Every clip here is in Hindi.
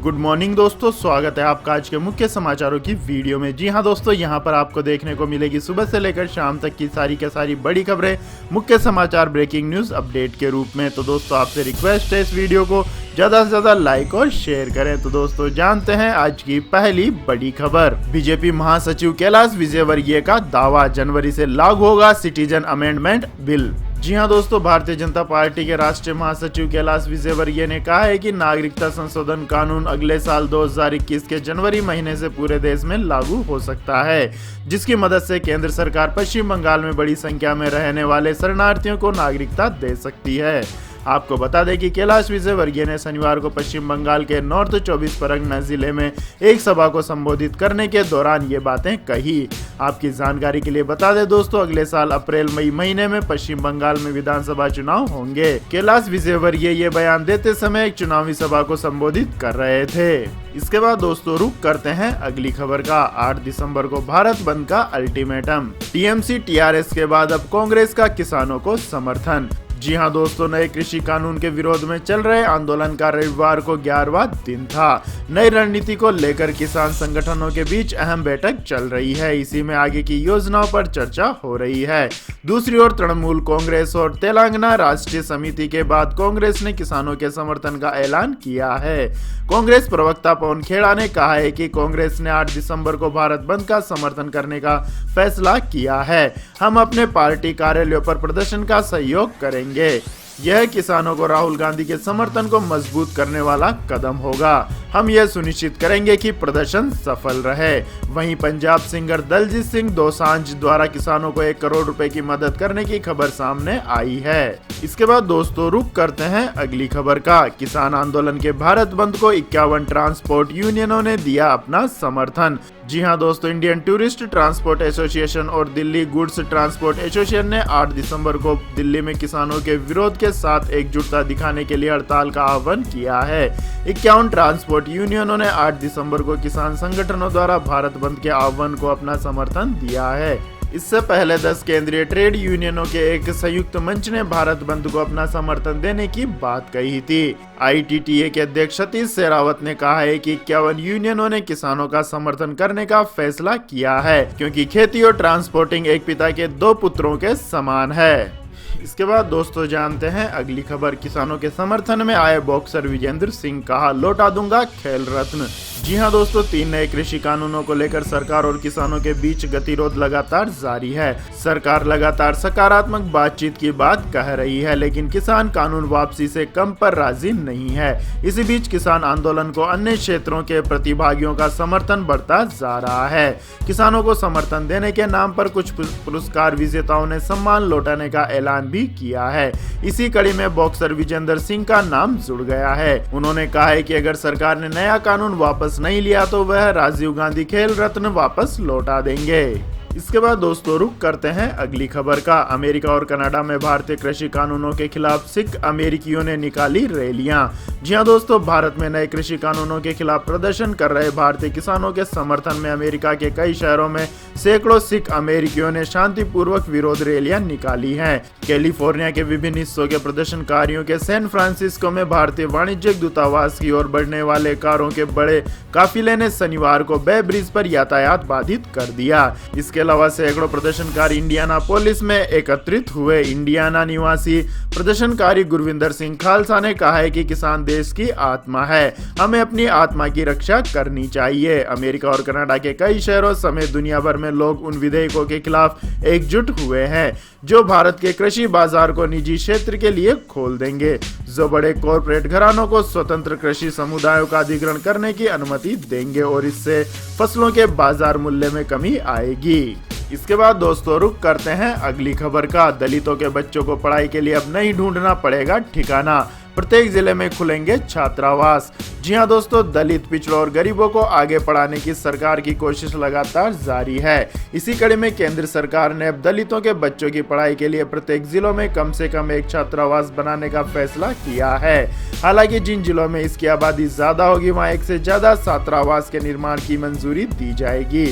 गुड मॉर्निंग दोस्तों, स्वागत है आपका आज के मुख्य समाचारों की वीडियो में। जी हां दोस्तों, यहां पर आपको देखने को मिलेगी सुबह से लेकर शाम तक की सारी बड़ी खबरें, मुख्य समाचार, ब्रेकिंग न्यूज अपडेट के रूप में। तो दोस्तों आपसे रिक्वेस्ट है इस वीडियो को ज्यादा से ज्यादा लाइक और शेयर करें। तो दोस्तों जानते हैं आज की पहली बड़ी खबर। बीजेपी महासचिव कैलाश विजयवर्गीय का दावा, जनवरी से लागू होगा सिटीजन अमेंडमेंट बिल। जी हां दोस्तों, भारतीय जनता पार्टी के राष्ट्रीय महासचिव कैलाश विजयवर्गीय ने कहा है कि नागरिकता संशोधन कानून अगले साल 2021 के जनवरी महीने से पूरे देश में लागू हो सकता है, जिसकी मदद से केंद्र सरकार पश्चिम बंगाल में बड़ी संख्या में रहने वाले शरणार्थियों को नागरिकता दे सकती है। आपको बता दें कि कैलाश विजयवर्गीय ने शनिवार को पश्चिम बंगाल के नॉर्थ 24 परगना जिले में एक सभा को संबोधित करने के दौरान ये बातें कही। आपकी जानकारी के लिए बता दें दोस्तों, अगले साल अप्रैल मई महीने में पश्चिम बंगाल में विधानसभा चुनाव होंगे। कैलाश विजयवर्गीय ये बयान देते समय एक चुनावी सभा को संबोधित कर रहे थे। इसके बाद दोस्तों रुक करते हैं अगली खबर का। 8 दिसंबर को भारत बंद का अल्टीमेटम, टीएमसी टीआरएस के बाद अब कांग्रेस का किसानों को समर्थन। जी हां दोस्तों, नए कृषि कानून के विरोध में चल रहे आंदोलन का रविवार को 11वां दिन था। नई रणनीति को लेकर किसान संगठनों के बीच अहम बैठक चल रही है। इसी में आगे की योजनाओं पर चर्चा हो रही है। दूसरी ओर तृणमूल कांग्रेस और तेलंगाना राष्ट्रीय समिति के बाद कांग्रेस ने किसानों के समर्थन का ऐलान किया है। कांग्रेस प्रवक्ता पवन खेड़ा ने कहा है कि कांग्रेस ने 8 दिसंबर को भारत बंद का समर्थन करने का फैसला किया है। हम अपने पार्टी कार्यालयों पर प्रदर्शन का सहयोग करेंगे। यह किसानों को राहुल गांधी के समर्थन को मजबूत करने वाला कदम होगा। हम यह सुनिश्चित करेंगे कि प्रदर्शन सफल रहे। वहीं पंजाब सिंगर दलजीत सिंह दोसांझ द्वारा किसानों को 1 करोड़ रुपए की मदद करने की खबर सामने आई है। इसके बाद दोस्तों रुक करते हैं अगली खबर का। किसान आंदोलन के भारत बंद को 51 ट्रांसपोर्ट यूनियनों ने दिया अपना समर्थन। जी हां दोस्तों, इंडियन टूरिस्ट ट्रांसपोर्ट एसोसिएशन और दिल्ली गुड्स ट्रांसपोर्ट एसोसिएशन ने 8 दिसंबर को दिल्ली में किसानों के विरोध के साथ एकजुटता दिखाने के लिए हड़ताल का आह्वान किया है। 51 ट्रांसपोर्ट यूनियनों ने 8 दिसंबर को किसान संगठनों द्वारा भारत बंद के आह्वान को अपना समर्थन दिया है। इससे पहले 10 केंद्रीय ट्रेड यूनियनों के एक संयुक्त मंच ने भारत बंद को अपना समर्थन देने की बात कही थी। आईटीटीए के अध्यक्ष सतीश शेरावत ने कहा है कि 51 यूनियनों ने किसानों का समर्थन करने का फैसला किया है, क्योंकि खेती और ट्रांसपोर्टिंग एक पिता के 2 पुत्रों के समान है। इसके बाद दोस्तों जानते हैं अगली खबर। किसानों के समर्थन में आए बॉक्सर विजेंद्र सिंह, कहा लौटा दूंगा खेल रत्न। जी हां दोस्तों, 3 नए कृषि कानूनों को लेकर सरकार और किसानों के बीच गतिरोध लगातार जारी है। सरकार लगातार सकारात्मक बातचीत की बात कह रही है, लेकिन किसान कानून वापसी से कम पर राजी नहीं है। इसी बीच किसान आंदोलन को अन्य क्षेत्रों के प्रतिभागियों का समर्थन बढ़ता जा रहा है। किसानों को समर्थन देने के नाम पर कुछ पुरस्कार विजेताओं ने सम्मान लौटाने का ऐलान भी किया है। इसी कड़ी में बॉक्सर विजेंद्र सिंह का नाम जुड़ गया है। उन्होंने कहा है कि अगर सरकार ने नया कानून वापस नहीं लिया तो वह राजीव गांधी खेल रत्न वापस लौटा देंगे। इसके बाद दोस्तों रुक करते हैं अगली खबर का। अमेरिका और कनाडा में भारतीय कृषि कानूनों के खिलाफ सिख अमेरिकियों ने निकाली रैलियां। जी हां दोस्तों, भारत में नए कृषि कानूनों के खिलाफ प्रदर्शन कर रहे भारतीय किसानों के समर्थन में अमेरिका के कई शहरों में सैकड़ों सिख अमेरिकियों ने शांतिपूर्वक विरोध रैलियां निकाली हैं। कैलिफोर्निया के विभिन्न हिस्सों के प्रदर्शनकारियों के सैन फ्रांसिस्को में भारतीय वाणिज्यिक दूतावास की ओर बढ़ने वाले कारों के बड़े काफिले ने शनिवार को बे ब्रिज पर यातायात बाधित कर दिया। इसके अलावा सैकड़ों प्रदर्शनकारी इंडियानापोलिस में एकत्रित हुए। इंडियाना निवासी प्रदर्शनकारी गुरविंदर सिंह खालसा ने कहा है कि किसान देश की आत्मा है, हमें अपनी आत्मा की रक्षा करनी चाहिए। अमेरिका और कनाडा के कई शहरों समेत दुनिया भर में लोग उन विधेयकों के खिलाफ एकजुट हुए हैं जो भारत के कृषि बाजार को निजी क्षेत्र के लिए खोल देंगे, जो बड़े कॉर्पोरेट घरानों को स्वतंत्र कृषि समुदायों का अधिग्रहण करने की अनुमति देंगे और इससे फसलों के बाजार मूल्य में कमी आएगी। इसके बाद दोस्तों रुक करते हैं अगली खबर का। दलितों के बच्चों को पढ़ाई के लिए अब नहीं ढूंढना पड़ेगा ठिकाना, प्रत्येक जिले में खुलेंगे छात्रावास। जी हां दोस्तों, दलित, पिछड़ों और गरीबों को आगे बढ़ाने की सरकार की कोशिश लगातार जारी है। इसी कड़ी में केंद्र सरकार ने अब दलितों के बच्चों की पढ़ाई के लिए प्रत्येक जिलों में कम से कम एक छात्रावास बनाने का फैसला किया है। हालांकि जिन जिलों में इसकी आबादी ज्यादा होगी वहां 1 से ज्यादा छात्रावास के निर्माण की मंजूरी दी जाएगी।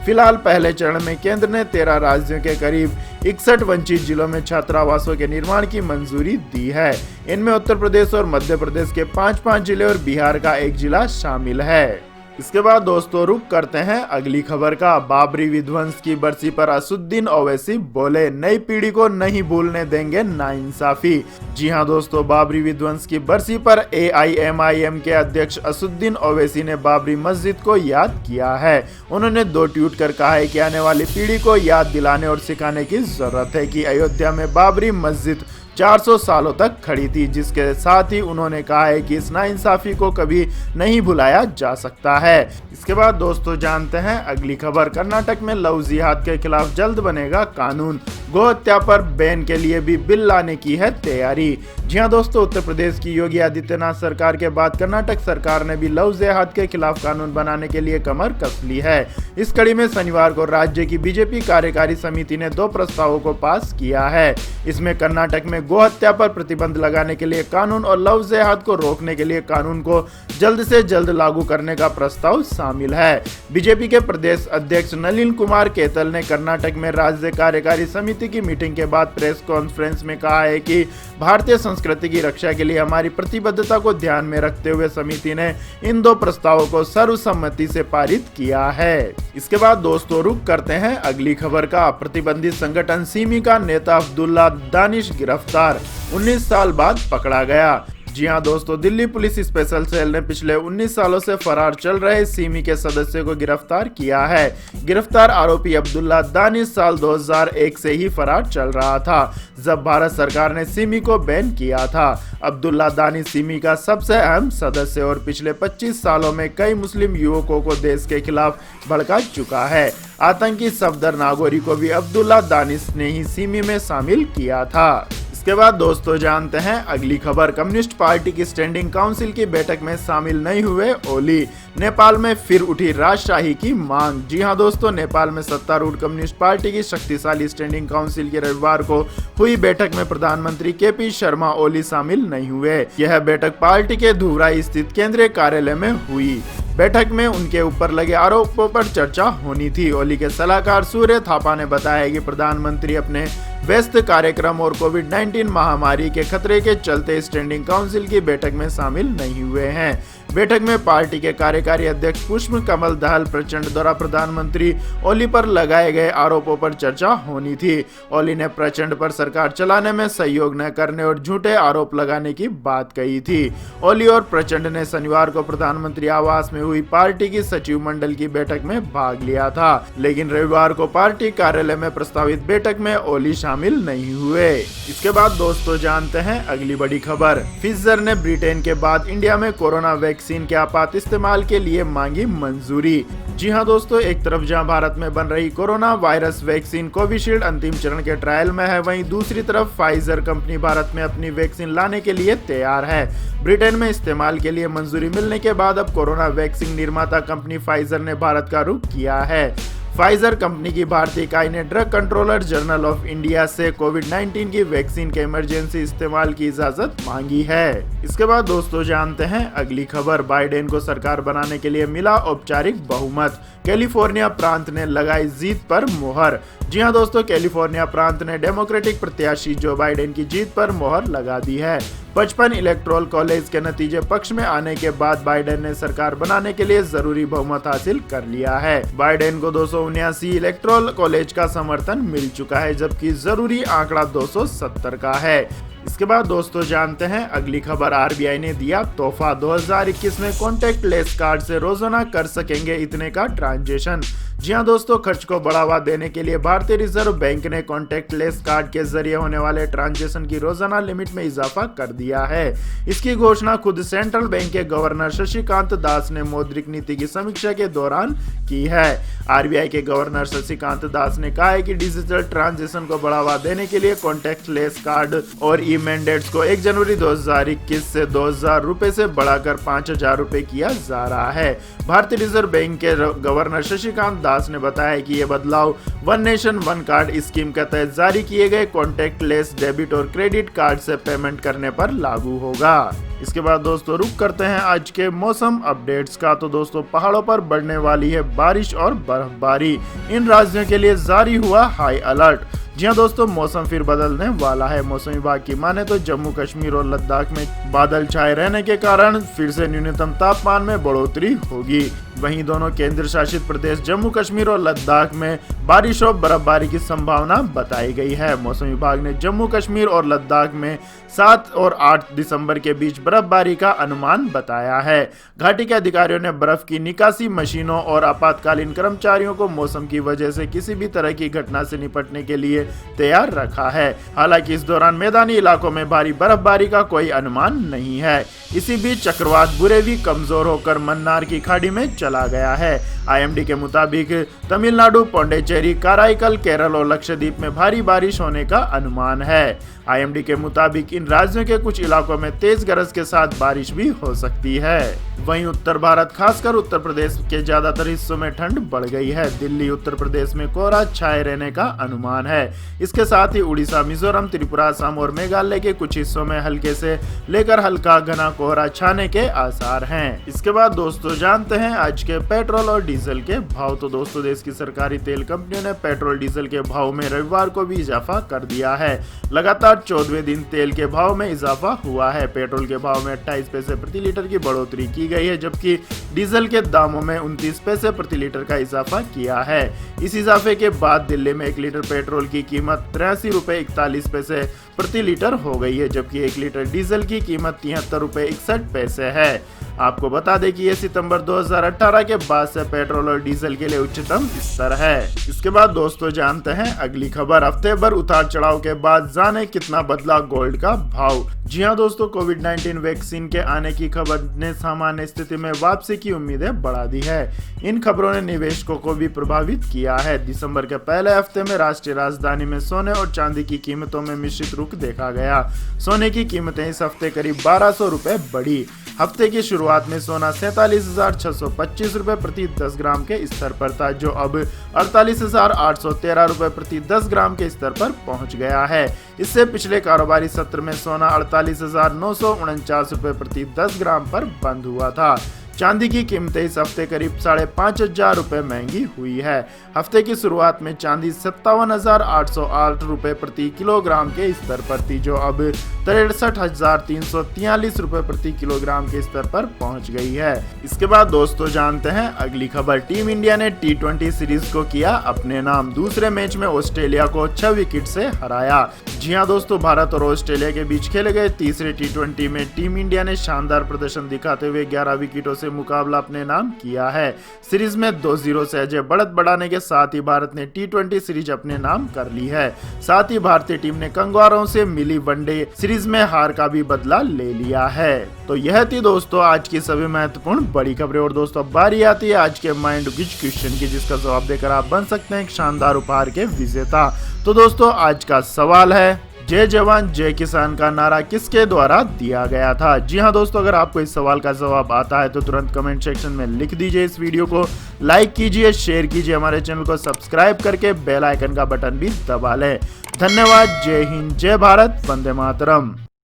फिलहाल पहले चरण में केंद्र ने 13 राज्यों के करीब 61 वंचित जिलों में छात्रावासों के निर्माण की मंजूरी दी है। इनमें उत्तर प्रदेश और मध्य प्रदेश के 5 जिले और बिहार का एक जिला शामिल है। इसके बाद दोस्तों रुक करते हैं अगली खबर का। बाबरी विध्वंस की बरसी पर असुद्दीन ओवैसी बोले, नई पीढ़ी को नहीं भूलने देंगे नाइंसाफी। जी हां दोस्तों, बाबरी विध्वंस की बरसी पर AIMIM के अध्यक्ष असुद्दीन ओवैसी ने बाबरी मस्जिद को याद किया है। उन्होंने 2 ट्वीट कर कहा है कि आने वाली पीढ़ी को याद दिलाने और सिखाने की जरूरत है कि अयोध्या में बाबरी मस्जिद 400 सालों तक खड़ी थी, जिसके साथ ही उन्होंने कहा है कि इस नाइंसाफी को कभी नहीं भुलाया जा सकता है। इसके बाद दोस्तों जानते हैं अगली खबर। कर्नाटक में लव जिहाद के खिलाफ जल्द बनेगा कानून, गौ हत्या पर बैन के लिए भी बिल लाने की है तैयारी। जी हां दोस्तों, उत्तर प्रदेश की योगी आदित्यनाथ सरकार के बाद कर्नाटक सरकार ने भी लव जिहाद के खिलाफ कानून बनाने के लिए कमर कस ली है। इस कड़ी में शनिवार को राज्य की बीजेपी कार्यकारी समिति ने 2 प्रस्तावों को पास किया है। इसमें कर्नाटक में गौ हत्या पर प्रतिबंध लगाने के लिए कानून और लव जिहाद को रोकने के लिए कानून को जल्द से जल्द लागू करने का प्रस्ताव शामिल है। बीजेपी के प्रदेश अध्यक्ष नलिन कुमार केतल ने कर्नाटक में राज्य कार्यकारी समिति की मीटिंग के बाद प्रेस कॉन्फ्रेंस में कहा है कि भारतीय संस्कृति की रक्षा के लिए हमारी प्रतिबद्धता को ध्यान में रखते हुए समिति ने इन 2 प्रस्तावों को सर्वसम्मति से पारित किया है। इसके बाद दोस्तों रुक करते हैं अगली खबर का। प्रतिबंधित संगठन सिमी का नेता अब्दुल्ला दानिश गिरफ्तार, 19 साल बाद पकड़ा गया। जी हां दोस्तों, दिल्ली पुलिस स्पेशल सेल ने पिछले 19 सालों से फरार चल रहे सिमी के सदस्य को गिरफ्तार किया है। गिरफ्तार आरोपी अब्दुल्ला दानिश साल 2001 से ही फरार चल रहा था, जब भारत सरकार ने सिमी को बैन किया था। अब्दुल्ला दानिश सिमी का सबसे अहम सदस्य और पिछले 25 सालों में कई मुस्लिम युवकों को देश के खिलाफ भड़का चुका है। आतंकी सफदर नागोरी को भी अब्दुल्ला दानिश ने ही सिमी में शामिल किया था। इसके बाद दोस्तों जानते हैं अगली खबर। कम्युनिस्ट पार्टी की स्टैंडिंग काउंसिल की बैठक में शामिल नहीं हुए ओली, नेपाल में फिर उठी राजशाही की मांग। जी हां दोस्तों, नेपाल में सत्तारूढ़ कम्युनिस्ट पार्टी की शक्तिशाली स्टैंडिंग काउंसिल की रविवार को हुई बैठक में प्रधानमंत्री KP शर्मा ओली शामिल नहीं हुए। यह बैठक पार्टी के धुबराई स्थित केंद्रीय कार्यालय में हुई। बैठक में उनके ऊपर लगे आरोपों पर चर्चा होनी थी। ओली के सलाहकार सूर्य थापा ने बताया कि प्रधानमंत्री अपने व्यस्त कार्यक्रम और कोविड-19 महामारी के खतरे के चलते स्टैंडिंग काउंसिल की बैठक में शामिल नहीं हुए हैं। बैठक में पार्टी के कार्यकारी अध्यक्ष पुष्प कमल दहल प्रचंड द्वारा प्रधानमंत्री ओली पर लगाए गए आरोपों पर चर्चा होनी थी। ओली ने प्रचंड पर सरकार चलाने में सहयोग न करने और झूठे आरोप लगाने की बात कही थी। ओली और प्रचंड ने शनिवार को प्रधानमंत्री आवास में हुई पार्टी की सचिव मंडल की बैठक में भाग लिया था, लेकिन रविवार को पार्टी कार्यालय में प्रस्तावित बैठक में ओली शामिल नहीं हुए। इसके बाद दोस्तों जानते हैं अगली बड़ी खबर। फाइजर ने ब्रिटेन के बाद इंडिया में कोरोना वैक्सीन के आपात इस्तेमाल के लिए मांगी मंजूरी। जी हां दोस्तों, एक तरफ जहां भारत में बन रही कोरोना वायरस वैक्सीन कोविशील्ड अंतिम चरण के ट्रायल में है, वहीं दूसरी तरफ फाइजर कंपनी भारत में अपनी वैक्सीन लाने के लिए तैयार है। ब्रिटेन में इस्तेमाल के लिए मंजूरी मिलने के बाद अब कोरोना वैक्सीन निर्माता कंपनी फाइजर ने भारत का रुख किया है। फाइजर कंपनी की भारतीय इकाई ने drug controller general of India से कोविड-19 की वैक्सीन के इमरजेंसी इस्तेमाल की इजाजत मांगी है। इसके बाद दोस्तों जानते हैं अगली खबर। बाइडेन को सरकार बनाने के लिए मिला औपचारिक बहुमत, कैलिफोर्निया प्रांत ने लगाई जीत पर मोहर। जी हां दोस्तों, कैलिफोर्निया प्रांत ने डेमोक्रेटिक प्रत्याशी जो बाइडेन की जीत पर मोहर लगा दी है। 55 इलेक्टोरल कॉलेज के नतीजे पक्ष में आने के बाद बाइडेन ने सरकार बनाने के लिए जरूरी बहुमत हासिल कर लिया है। बाइडेन को 279 इलेक्टोरल कॉलेज का समर्थन मिल चुका है, जबकि जरूरी आंकड़ा 270 का है। इसके बाद दोस्तों जानते हैं अगली खबर। RBI ने दिया तोहफा, 2021 में कॉन्टेक्ट लेस कार्ड से रोजाना कर सकेंगे इतने का ट्रांजेक्शन। जी हां दोस्तों, खर्च को बढ़ावा देने के लिए भारतीय रिजर्व बैंक ने कॉन्टेक्ट लेस कार्ड के जरिए होने वाले ट्रांजेक्शन की रोजाना लिमिट में इजाफा कर दिया है। इसकी घोषणा खुद सेंट्रल बैंक के गवर्नर शशिकांत दास ने मौद्रिक नीति की समीक्षा के दौरान की है। RBI के गवर्नर शशिकांत दास ने कहा है कि डिजिटल ट्रांजेक्शन को बढ़ावा देने के लिए कॉन्टेक्ट लेस कार्ड और ई मैंडेट्स को 1 जनवरी 2021 से 2000 रुपए से बढ़ाकर 5000 रुपए किया जा रहा है। भारतीय रिजर्व बैंक के गवर्नर शशिकांत दास दास ने बताया कि ये बदलाव one nation one card scheme के तहत जारी किए गए कॉन्टेक्टलेस डेबिट और क्रेडिट कार्ड से पेमेंट करने पर लागू होगा। इसके बाद दोस्तों रुक करते हैं आज के मौसम अपडेट्स का। तो दोस्तों पहाड़ों पर बढ़ने वाली है बारिश और बर्फबारी, इन राज्यों के लिए जारी हुआ हाई अलर्ट। जी हाँ दोस्तों, मौसम फिर बदलने वाला है। मौसम विभाग की माने तो जम्मू कश्मीर और लद्दाख में बादल छाए रहने के कारण फिर से न्यूनतम तापमान में बढ़ोतरी होगी। वहीं दोनों केंद्र शासित प्रदेश जम्मू कश्मीर और लद्दाख में बारिश और बर्फबारी की संभावना बताई गई है। मौसम विभाग ने जम्मू कश्मीर और लद्दाख में 7 और 8 दिसंबर के बीच बर्फबारी का अनुमान बताया है। घाटी के अधिकारियों ने बर्फ की निकासी मशीनों और आपातकालीन कर्मचारियों को मौसम की वजह से किसी भी तरह की घटना से निपटने के लिए तैयार रखा है। हालांकि इस दौरान मैदानी इलाकों में भारी बर्फबारी का कोई अनुमान नहीं है। इसी बीच चक्रवात बुरेवी कमजोर होकर मन्नार की खाड़ी में चला गया है। आईएमडी के मुताबिक तमिलनाडु, पौंडीचेरी, कराईकल, केरल और लक्षद्वीप में भारी बारिश होने का अनुमान है। आईएमडी के मुताबिक इन राज्यों के कुछ इलाकों में तेज गरज के साथ बारिश भी हो सकती है। वहीं उत्तर भारत खासकर उत्तर प्रदेश के ज्यादातर हिस्सों में ठंड बढ़ गई है। दिल्ली, उत्तर प्रदेश में कोहरा छाए रहने का अनुमान है। इसके साथ ही उड़ीसा, मिजोरम, त्रिपुरा, असम और मेघालय के कुछ हिस्सों में हल्के से लेकर हल्का घना कोहरा छाने के आसार हैं। इसके बाद दोस्तों जानते हैं आज के पेट्रोल और डीजल के भाव। तो दोस्तों देश की सरकारी तेल कंपनियों ने पेट्रोल डीजल के भाव में रविवार को भी इजाफा कर दिया है। लगातार 14वें दिन तेल के भाव में इजाफा हुआ है। पेट्रोल के भाव में 28 पैसे प्रति लीटर की बढ़ोतरी की गई है, जबकि डीजल के दामों में 29 पैसे प्रति लीटर का इजाफा किया है। इस इजाफे के बाद दिल्ली में 1 लीटर पेट्रोल की कीमत 83 रुपए 41 पैसे प्रति लीटर हो गई है, जबकि 1 लीटर डीजल की कीमत 73 रुपए 61 पैसे है। आपको बता दें कि ये सितंबर 2018 के बाद से पेट्रोल और डीजल के लिए उच्चतम स्तर है। इसके बाद दोस्तों जानते हैं अगली खबर। हफ्ते भर उतार चढ़ाव के बाद जाने कितना बदला गोल्ड का भाव। जी हाँ दोस्तों, कोविड-19 वैक्सीन के आने की खबर ने सामान्य स्थिति में वापसी की उम्मीदें बढ़ा दी है। इन खबरों ने निवेशकों को भी प्रभावित किया है। दिसंबर के पहले हफ्ते में राष्ट्रीय राजधानी में सोने और चांदी की कीमतों में मिश्रित रुख देखा गया। सोने की कीमतें इस हफ्ते करीब 1200 रुपए बढ़ी। हफ्ते की शुरुआत में सोना 47,625 रुपए प्रति 10 ग्राम के स्तर पर था, जो अब 48,813 रुपए प्रति 10 ग्राम के स्तर पर पहुंच गया है। इससे पिछले कारोबारी सत्र में सोना 48,949 रुपए प्रति 10 ग्राम पर बंद हुआ था। चांदी की कीमतें इस हफ्ते करीब 5,500 रुपए महंगी हुई है। हफ्ते की शुरुआत में चांदी 57,808 रुपए प्रति किलोग्राम के स्तर पर थी, जो अब 63,343 रुपए प्रति किलोग्राम के स्तर पर पहुंच गई है। इसके बाद दोस्तों जानते हैं अगली खबर। टीम इंडिया ने T20 सीरीज को किया अपने नाम। दूसरे मैच में ऑस्ट्रेलिया को 6 विकेट से हराया। जी हाँ दोस्तों, भारत और ऑस्ट्रेलिया के बीच खेले गए तीसरे T20 में टीम इंडिया ने शानदार प्रदर्शन दिखाते हुए 11 विकेटों से मुकाबला अपने नाम किया है। सीरीज में 2-0 से अजय बढ़त बढ़ाने के साथ ही भारत ने T20 सीरीज अपने नाम कर ली है। साथ ही भारतीय टीम ने कंगारों से मिली वनडे सीरीज में हार का भी बदला ले लिया है। तो यह थी दोस्तों आज की सभी महत्वपूर्ण बड़ी खबरें। और दोस्तों बारी आती है आज के माइंड क्विज क्वेश्चन की, जिसका जवाब देकर आप बन सकते हैं एक शानदार उपहार के विजेता। तो दोस्तों आज का सवाल है, जय जवान जय किसान का नारा किसके द्वारा दिया गया था। जी हाँ दोस्तों, अगर आपको इस सवाल का जवाब आता है तो तुरंत कमेंट सेक्शन में लिख दीजिए। इस वीडियो को लाइक कीजिए, शेयर कीजिए, हमारे चैनल को सब्सक्राइब करके बेल आइकन का बटन भी दबा लें। धन्यवाद। जय हिंद, जय भारत, वंदे मातरम।